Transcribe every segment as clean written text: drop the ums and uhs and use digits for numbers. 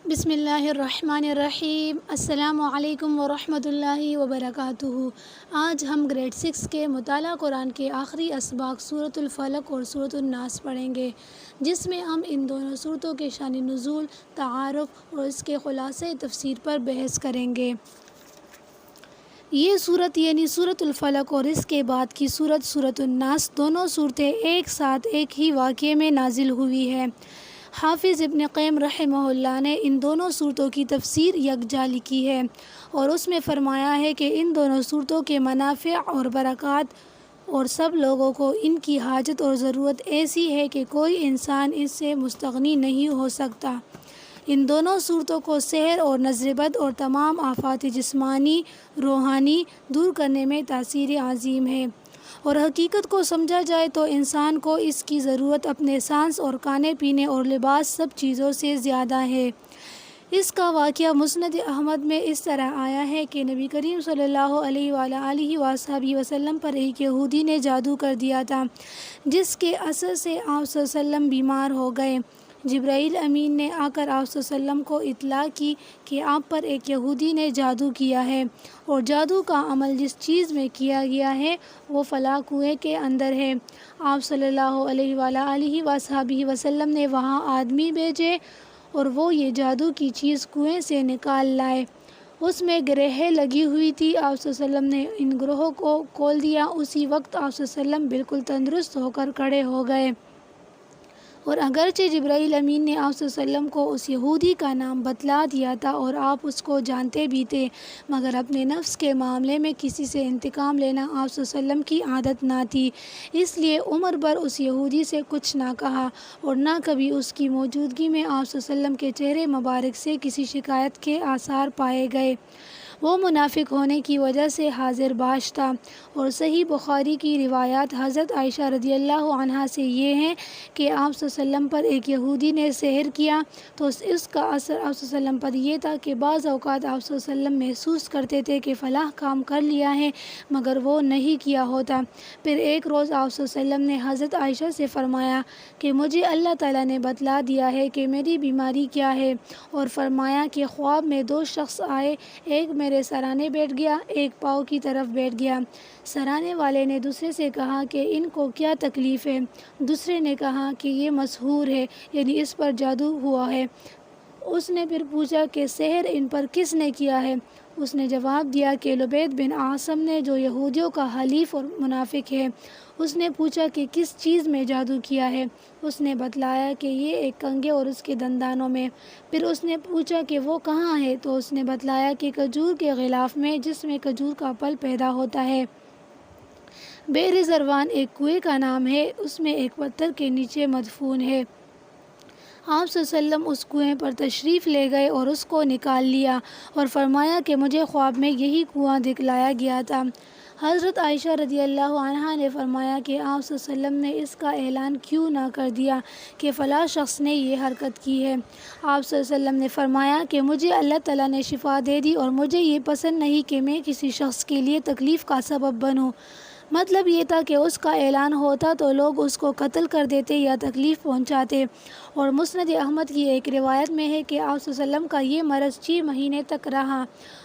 بسم اللہ الرحمن الرحیم۔ السلام علیکم ورحمۃ اللہ وبرکاتہ۔ آج ہم گریڈ 6 کے مطالعہ قرآن کے آخری اسباق سورۃ الفلق اور سورۃ الناس پڑھیں گے، جس میں ہم ان دونوں سورتوں کے شان نزول، تعارف اور اس کے خلاصۂ تفسیر پر بحث کریں گے۔ یہ صورت یعنی سورۃ الفلق اور اس کے بعد کی سورۃ الناس دونوں صورتیں ایک ساتھ ایک ہی واقعے میں نازل ہوئی ہے۔ حافظ ابن قیم رحمہ اللہ نے ان دونوں صورتوں کی تفسیر یکجا لکھی ہے اور اس میں فرمایا ہے کہ ان دونوں صورتوں کے منافع اور برکات اور سب لوگوں کو ان کی حاجت اور ضرورت ایسی ہے کہ کوئی انسان اس سے مستغنی نہیں ہو سکتا۔ ان دونوں صورتوں کو سحر اور نظر بد اور تمام آفات جسمانی، روحانی دور کرنے میں تاثیر عظیم ہے، اور حقیقت کو سمجھا جائے تو انسان کو اس کی ضرورت اپنے سانس اور کھانے پینے اور لباس سب چیزوں سے زیادہ ہے۔ اس کا واقعہ مسند احمد میں اس طرح آیا ہے کہ نبی کریم صلی اللہ علیہ وآلہ وسلم پر ایک یہودی نے جادو کر دیا تھا، جس کے اثر سے آپ صلی اللہ علیہ وسلم بیمار ہو گئے۔ جبرائیل امین نے آ کر آپ صلی اللہ علیہ وسلم کو اطلاع کی کہ آپ پر ایک یہودی نے جادو کیا ہے، اور جادو کا عمل جس چیز میں کیا گیا ہے وہ فلاں کنویں کے اندر ہے۔ آپ صلی اللہ علیہ وآلہ وسلم نے وہاں آدمی بھیجے اور وہ یہ جادو کی چیز کنویں سے نکال لائے۔ اس میں گرہیں لگی ہوئی تھی۔ آپ صلی اللہ علیہ وسلم نے ان گرہوں کو کھول دیا۔ اسی وقت آپ صلی اللہ علیہ وسلم بالکل تندرست ہو کر کھڑے ہو گئے، اور اگرچہ جبرائیل امین نے آپ صلی اللہ علیہ وسلم کو اس یہودی کا نام بتلا دیا تھا اور آپ اس کو جانتے بھی تھے، مگر اپنے نفس کے معاملے میں کسی سے انتقام لینا آپ صلی اللہ علیہ وسلم کی عادت نہ تھی، اس لیے عمر بھر اس یہودی سے کچھ نہ کہا، اور نہ کبھی اس کی موجودگی میں آپ صلی اللہ علیہ وسلم کے چہرے مبارک سے کسی شکایت کے آثار پائے گئے۔ وہ منافق ہونے کی وجہ سے حاضر باش تھا، اور صحیح بخاری کی روایات حضرت عائشہ رضی اللہ عنہا سے یہ ہیں کہ آپ صلی اللہ علیہ وسلم پر ایک یہودی نے سحر کیا تو اس کا اثر آپ صلی اللہ علیہ وسلم پر یہ تھا کہ بعض اوقات آپ صلی اللہ علیہ وسلم محسوس کرتے تھے کہ فلاں کام کر لیا ہے مگر وہ نہیں کیا ہوتا۔ پھر ایک روز آپ صلی اللہ علیہ وسلم نے حضرت عائشہ سے فرمایا کہ مجھے اللہ تعالیٰ نے بتلا دیا ہے کہ میری بیماری کیا ہے، اور فرمایا کہ خواب میں دو شخص آئے، ایک میرے سرانے بیٹھ گیا، ایک پاؤں کی طرف بیٹھ گیا۔ سرانے والے نے دوسرے سے کہا کہ ان کو کیا تکلیف ہے؟ دوسرے نے کہا کہ یہ مسحور ہے، یعنی اس پر جادو ہوا ہے۔ اس نے پھر پوچھا کہ سحر ان پر کس نے کیا ہے؟ اس نے جواب دیا کہ لبید بن عاصم نے، جو یہودیوں کا حلیف اور منافق ہے۔ اس نے پوچھا کہ کس چیز میں جادو کیا ہے؟ اس نے بتلایا کہ یہ ایک کنگھے اور اس کے دندانوں میں۔ پھر اس نے پوچھا کہ وہ کہاں ہے؟ تو اس نے بتلایا کہ کھجور کے غلاف میں، جس میں کھجور کا پھل پیدا ہوتا ہے۔ بئر زروان ایک کنویں کا نام ہے، اس میں ایک پتھر کے نیچے مدفون ہے۔ آپ صلی اللہ علیہ وسلم اس کنویں پر تشریف لے گئے اور اس کو نکال لیا، اور فرمایا کہ مجھے خواب میں یہی کنواں دکھلایا گیا تھا۔ حضرت عائشہ رضی اللہ عنہا نے فرمایا کہ آپ صلی اللہ علیہ وسلم نے اس کا اعلان کیوں نہ کر دیا کہ فلاں شخص نے یہ حرکت کی ہے۔ آپ صلی اللہ علیہ وسلم نے فرمایا کہ مجھے اللہ تعالیٰ نے شفا دے دی، اور مجھے یہ پسند نہیں کہ میں کسی شخص کے لیے تکلیف کا سبب بنوں۔ مطلب یہ تھا کہ اس کا اعلان ہوتا تو لوگ اس کو قتل کر دیتے یا تکلیف پہنچاتے۔ اور مسند احمد کی ایک روایت میں ہے کہ آپ صلی اللہ علیہ وسلم کا یہ مرض 6 مہینے تک رہا،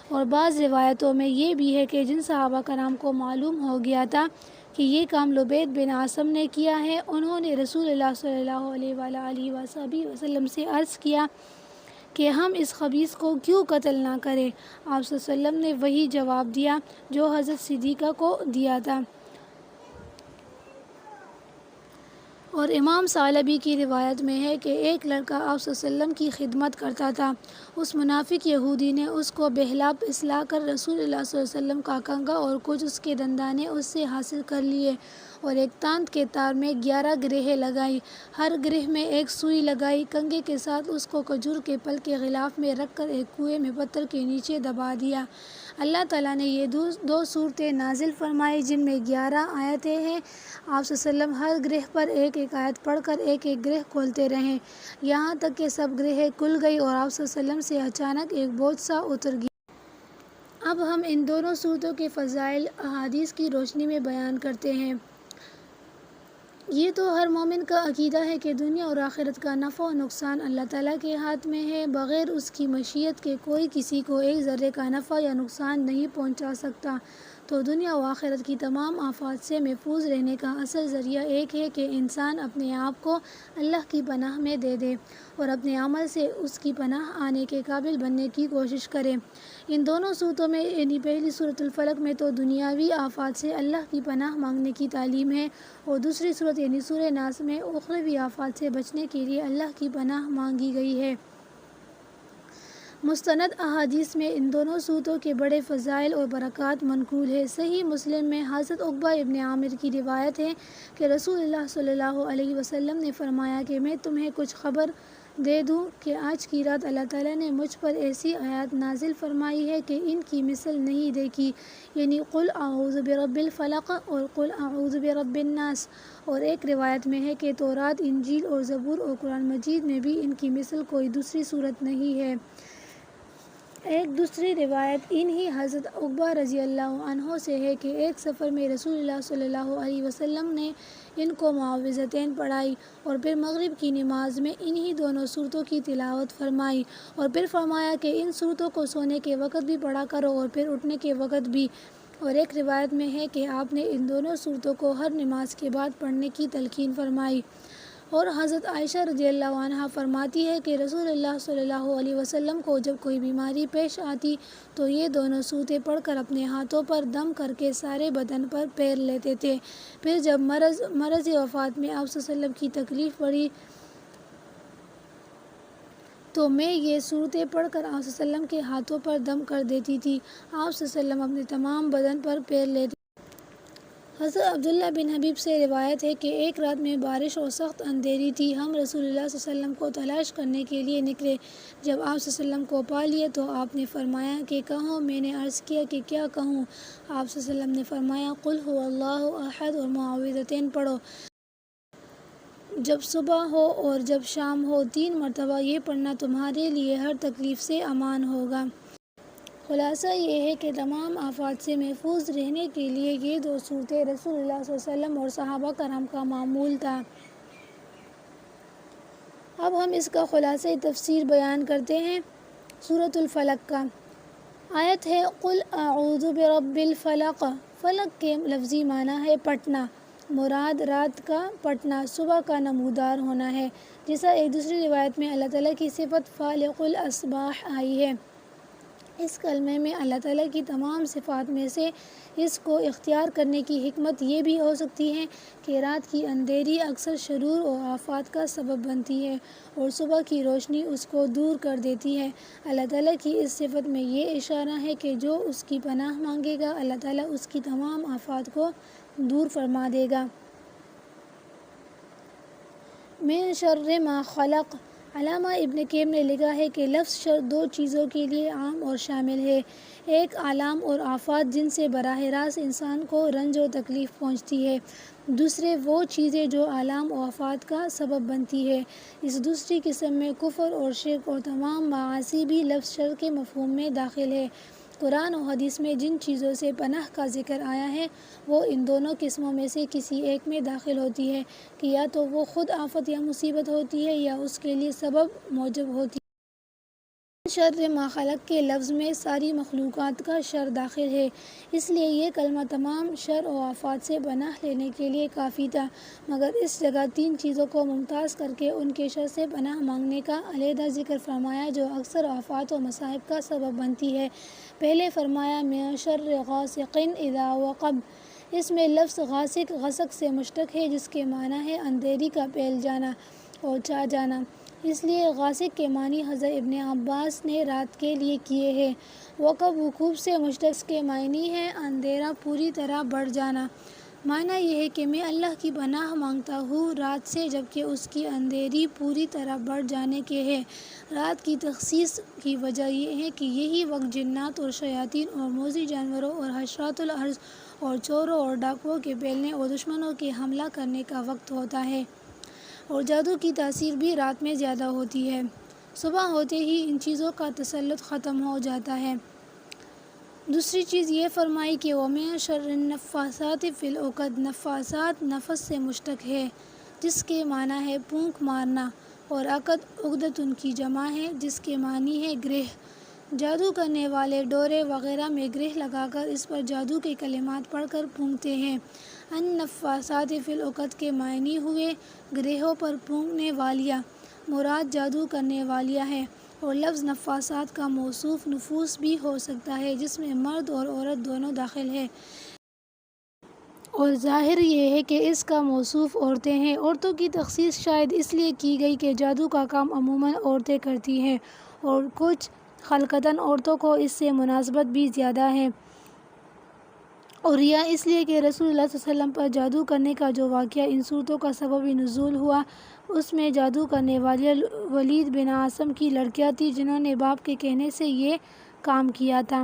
اور بعض روایتوں میں یہ بھی ہے کہ جن صحابہ کرام کو معلوم ہو گیا تھا کہ یہ کام لبید بن عاصم نے کیا ہے، انہوں نے رسول اللہ صلی اللہ علیہ وآلہ وسلم سے عرض کیا کہ ہم اس خبیث کو کیوں قتل نہ کریں؟ آپ صلی اللہ علیہ وسلم نے وہی جواب دیا جو حضرت صدیقہ کو دیا تھا۔ اور امام ثعلبی کی روایت میں ہے کہ ایک لڑکا آپ صلی اللہ علیہ وسلم کی خدمت کرتا تھا۔ اس منافق یہودی نے اس کو بہلا پھسلا کر رسول اللہ صلی اللہ علیہ وسلم کا کنگھا اور کچھ اس کے دندانے اس سے حاصل کر لیے، اور ایک تانت کے تار میں 11 گرہیں لگائی، ہر گرہ میں ایک سوئی لگائی۔ کنگھے کے ساتھ اس کو کھجور کے پھل کے غلاف میں رکھ کر ایک کنویں میں پتھر کے نیچے دبا دیا۔ اللہ تعالیٰ نے یہ دو صورتیں نازل فرمائی جن میں 11 آیتیں ہیں۔ آپ صلی اللہ علیہ وسلم ہر گرہ پر ایک ایک آیت پڑھ کر ایک ایک گرہ کھولتے رہے، یہاں تک کہ سب گرہیں کھل گئی اور آپ صلی اللہ علیہ وسلم سے اچانک ایک بوجھ سا اتر گیا۔ اب ہم ان دونوں صورتوں کے فضائل احادیث کی روشنی میں بیان کرتے ہیں۔ یہ تو ہر مومن کا عقیدہ ہے کہ دنیا اور آخرت کا نفع و نقصان اللہ تعالیٰ کے ہاتھ میں ہے، بغیر اس کی مشیت کے کوئی کسی کو ایک ذرے کا نفع یا نقصان نہیں پہنچا سکتا۔ تو دنیا و آخرت کی تمام آفات سے محفوظ رہنے کا اصل ذریعہ ایک ہے کہ انسان اپنے آپ کو اللہ کی پناہ میں دے دے اور اپنے عمل سے اس کی پناہ آنے کے قابل بننے کی کوشش کرے۔ ان دونوں صورتوں میں یعنی پہلی سورۃ الفلق میں تو دنیاوی آفات سے اللہ کی پناہ مانگنے کی تعلیم ہے، اور دوسری صورت یعنی سورہ ناس میں اخروی آفات سے بچنے کے لیے اللہ کی پناہ مانگی گئی ہے۔ مستند احادیث میں ان دونوں صورتوں کے بڑے فضائل اور برکات منقول ہے۔ صحیح مسلم میں حضرت عقبہ ابن عامر کی روایت ہے کہ رسول اللہ صلی اللہ علیہ وسلم نے فرمایا کہ میں تمہیں کچھ خبر دے دوں کہ آج کی رات اللہ تعالیٰ نے مجھ پر ایسی آیات نازل فرمائی ہے کہ ان کی مثل نہیں دیکھی، یعنی قل اعوذ برب الفلق اور قل اعوذ برب الناس۔ اور ایک روایت میں ہے کہ تورات، انجیل اور زبور اور قرآن مجید میں بھی ان کی مثل کوئی دوسری صورت نہیں ہے۔ ایک دوسری روایت انہی حضرت عقبہ رضی اللہ عنہ سے ہے کہ ایک سفر میں رسول اللہ صلی اللہ علیہ وسلم نے ان کو معوذتین پڑھائی اور پھر مغرب کی نماز میں انہی دونوں صورتوں کی تلاوت فرمائی، اور پھر فرمایا کہ ان صورتوں کو سونے کے وقت بھی پڑھا کرو اور پھر اٹھنے کے وقت بھی۔ اور ایک روایت میں ہے کہ آپ نے ان دونوں صورتوں کو ہر نماز کے بعد پڑھنے کی تلقین فرمائی۔ اور حضرت عائشہ رضی اللہ عنہا فرماتی ہے کہ رسول اللہ صلی اللہ علیہ وسلم کو جب کوئی بیماری پیش آتی تو یہ دونوں صورتیں پڑھ کر اپنے ہاتھوں پر دم کر کے سارے بدن پر پھیر لیتے تھے۔ پھر جب مرض وفات میں آپ صلی اللہ علیہ وسلم کی تکلیف بڑھی تو میں یہ صورتیں پڑھ کر آپ صلی اللہ علیہ وسلم کے ہاتھوں پر دم کر دیتی تھی۔ آپ صلی اللہ علیہ وسلم اپنے تمام بدن پر پھیر لیتے۔ حضرت عبداللہ بن حبیب سے روایت ہے کہ ایک رات میں بارش اور سخت اندھیری تھی، ہم رسول اللہ صلی اللہ علیہ وسلم کو تلاش کرنے کے لیے نکلے۔ جب آپ صلی اللہ علیہ وسلم کو پا لیے تو آپ نے فرمایا کہ کہو۔ میں نے عرض کیا کہ کیا کہوں؟ آپ صلی اللہ علیہ وسلم نے فرمایا قل هو اللہ احد اور معوذتین پڑھو۔ جب صبح ہو اور جب شام ہو 3 مرتبہ یہ پڑھنا تمہارے لیے ہر تکلیف سے امان ہوگا۔ خلاصہ یہ ہے کہ تمام آفات سے محفوظ رہنے کے لیے یہ دو صورتیں رسول اللہ صلی اللہ علیہ وسلم اور صحابہ کرام کا معمول تھا۔ اب ہم اس کا خلاصۂ تفسیر بیان کرتے ہیں۔ سورۃ الفلق کا آیت ہے قل اعوذ برب الفلق۔ فلق کے لفظی معنی ہے پٹنا، مراد رات کا پٹنا، صبح کا نمودار ہونا ہے، جیسا ایک دوسری روایت میں اللہ تعالیٰ کی صفت فالق الاصباح آئی ہے۔ اس کلمے میں اللہ تعالیٰ کی تمام صفات میں سے اس کو اختیار کرنے کی حکمت یہ بھی ہو سکتی ہے کہ رات کی اندھیری اکثر شرور و آفات کا سبب بنتی ہے اور صبح کی روشنی اس کو دور کر دیتی ہے۔ اللہ تعالیٰ کی اس صفت میں یہ اشارہ ہے کہ جو اس کی پناہ مانگے گا اللہ تعالیٰ اس کی تمام آفات کو دور فرما دے گا۔ من شر ما خلق۔ علامہ ابن قیم نے لکھا ہے کہ لفظ شر 2 چیزوں کے لیے عام اور شامل ہے، ایک آلام اور آفات جن سے براہ راست انسان کو رنج و تکلیف پہنچتی ہے، دوسرے وہ چیزیں جو آلام و آفات کا سبب بنتی ہے۔ اس دوسری قسم میں کفر اور شرک اور تمام معاصی بھی لفظ شر کے مفہوم میں داخل ہے۔ قرآن و حدیث میں جن چیزوں سے پناہ کا ذکر آیا ہے وہ ان دونوں قسموں میں سے کسی ایک میں داخل ہوتی ہے کہ یا تو وہ خود آفت یا مصیبت ہوتی ہے یا اس کے لیے سبب موجب ہوتی ہے۔ شر ما خلق کے لفظ میں ساری مخلوقات کا شر داخل ہے، اس لیے یہ کلمہ تمام شر و آفات سے پناہ لینے کے لیے کافی تھا، مگر اس جگہ 3 چیزوں کو ممتاز کر کے ان کے شر سے پناہ مانگنے کا علیحدہ ذکر فرمایا جو اکثر آفات و مصائب کا سبب بنتی ہے۔ پہلے فرمایا من شر غاسق اذا وقب۔ اس میں لفظ غاسق غسق سے مشتق ہے جس کے معنی ہے اندھیری کا پھیل جانا اور چھا جانا، اس لیے غاسق کے معنی حضرت ابن عباس نے رات کے لیے کیے ہیں۔ وقب وقوب سے مشتق کے معنی ہے اندھیرا پوری طرح بڑھ جانا۔ معنی یہ ہے کہ میں اللہ کی پناہ مانگتا ہوں رات سے جبکہ اس کی اندھیری پوری طرح بڑھ جانے کے ہے۔ رات کی تخصیص کی وجہ یہ ہے کہ یہی وقت جنات اور شیاطین اور موذی جانوروں اور حشرات الارض اور چوروں اور ڈاکوؤں کے پھیلنے اور دشمنوں کے حملہ کرنے کا وقت ہوتا ہے، اور جادو کی تاثیر بھی رات میں زیادہ ہوتی ہے۔ صبح ہوتے ہی ان چیزوں کا تسلط ختم ہو جاتا ہے۔ دوسری چیز یہ فرمائی کہ وَمِن شَرِّ النَّفَّاثَاتِ فِی الْعُقَدِ، نفاسات نفس سے مشتق ہے جس کے معنی ہے پھونک مارنا، اور عقد عقدۃ کی جمع ہے جس کے معنی ہے گرہ۔ جادو کرنے والے ڈورے وغیرہ میں گرہ لگا کر اس پر جادو کے کلمات پڑھ کر پھونکتے ہیں۔ النفاسات فی العقد کے معنی ہوئے گرہوں پر پھونکنے والیاں، مراد جادو کرنے والیاں ہے، اور لفظ نفاسات کا موصوف نفوس بھی ہو سکتا ہے جس میں مرد اور عورت دونوں داخل ہیں، اور ظاہر یہ ہے کہ اس کا موصوف عورتیں ہیں۔ عورتوں کی تخصیص شاید اس لیے کی گئی کہ جادو کا کام عموماً عورتیں کرتی ہیں، اور کچھ خلقتاً عورتوں کو اس سے مناسبت بھی زیادہ ہے، اور یا اس لیے کہ رسول اللہ صلی اللہ علیہ وسلم پر جادو کرنے کا جو واقعہ ان صورتوں کا سبب نزول ہوا، اس میں جادو کرنے والی ولید بن عاصم کی لڑکیاں تھیں جنہوں نے باپ کے کہنے سے یہ کام کیا تھا،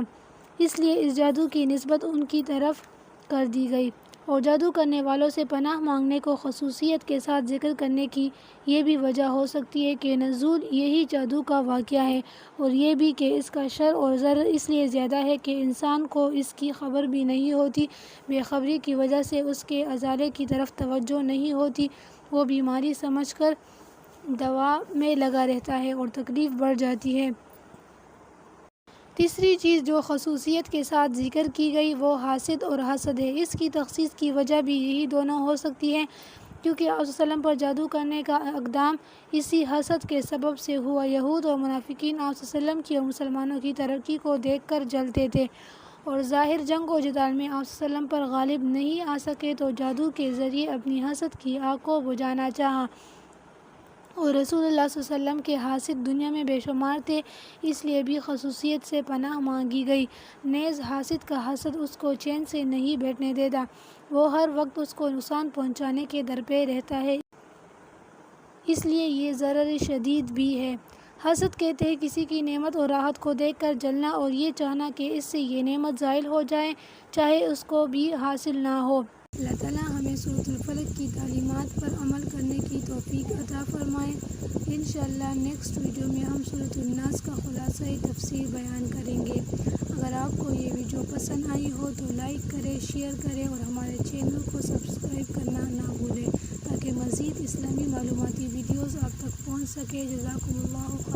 اس لیے اس جادو کی نسبت ان کی طرف کر دی گئی۔ اور جادو کرنے والوں سے پناہ مانگنے کو خصوصیت کے ساتھ ذکر کرنے کی یہ بھی وجہ ہو سکتی ہے کہ نزول یہی جادو کا واقعہ ہے، اور یہ بھی کہ اس کا شر اور ضرر اس لیے زیادہ ہے کہ انسان کو اس کی خبر بھی نہیں ہوتی، بے خبری کی وجہ سے اس کے ازالے کی طرف توجہ نہیں ہوتی، وہ بیماری سمجھ کر دوا میں لگا رہتا ہے اور تکلیف بڑھ جاتی ہے۔ تیسری چیز جو خصوصیت کے ساتھ ذکر کی گئی وہ حاسد اور حسد ہے۔ اس کی تخصیص کی وجہ بھی یہی دونوں ہو سکتی ہے، کیونکہ آپ صلی اللہ علیہ وسلم پر جادو کرنے کا اقدام اسی حسد کے سبب سے ہوا۔ یہود اور منافقین آپ صلی اللہ علیہ وسلم کی اور مسلمانوں کی ترقی کو دیکھ کر جلتے تھے، اور ظاہر جنگ و جدال میں آپ صلی اللہ علیہ وسلم پر غالب نہیں آ سکے تو جادو کے ذریعے اپنی حسد کی آگ کو بجھانا چاہا، اور رسول اللہ صلی اللہ علیہ وسلم کے حاسد دنیا میں بے شمار تھے، اس لیے بھی خصوصیت سے پناہ مانگی گئی۔ نیز حاسد کا حسد اس کو چین سے نہیں بیٹھنے دیتا، وہ ہر وقت اس کو نقصان پہنچانے کے در پہ رہتا ہے، اس لیے یہ ضرر شدید بھی ہے۔ حسد کہتے ہیں کسی کی نعمت اور راحت کو دیکھ کر جلنا اور یہ چاہنا کہ اس سے یہ نعمت زائل ہو جائے، چاہے اس کو بھی حاصل نہ ہو۔ اللہ تعالیٰ ہمیں سورۃ الفلق کی تعلیمات پر عمل کرنے کی توفیق عطا فرمائے۔ انشاءاللہ نیکسٹ ویڈیو میں ہم سورۃ الناس کا خلاصۂ تفسیر بیان کریں گے۔ اگر آپ کو یہ ویڈیو پسند آئی ہو تو لائک کریں، شیئر کریں اور ہمارے چینل کو سبسکرائب کرنا نہ بھولیں تاکہ مزید اسلامی معلوماتی ویڈیوز آپ تک پہنچ سکے۔ جزاکم اللہ خیر۔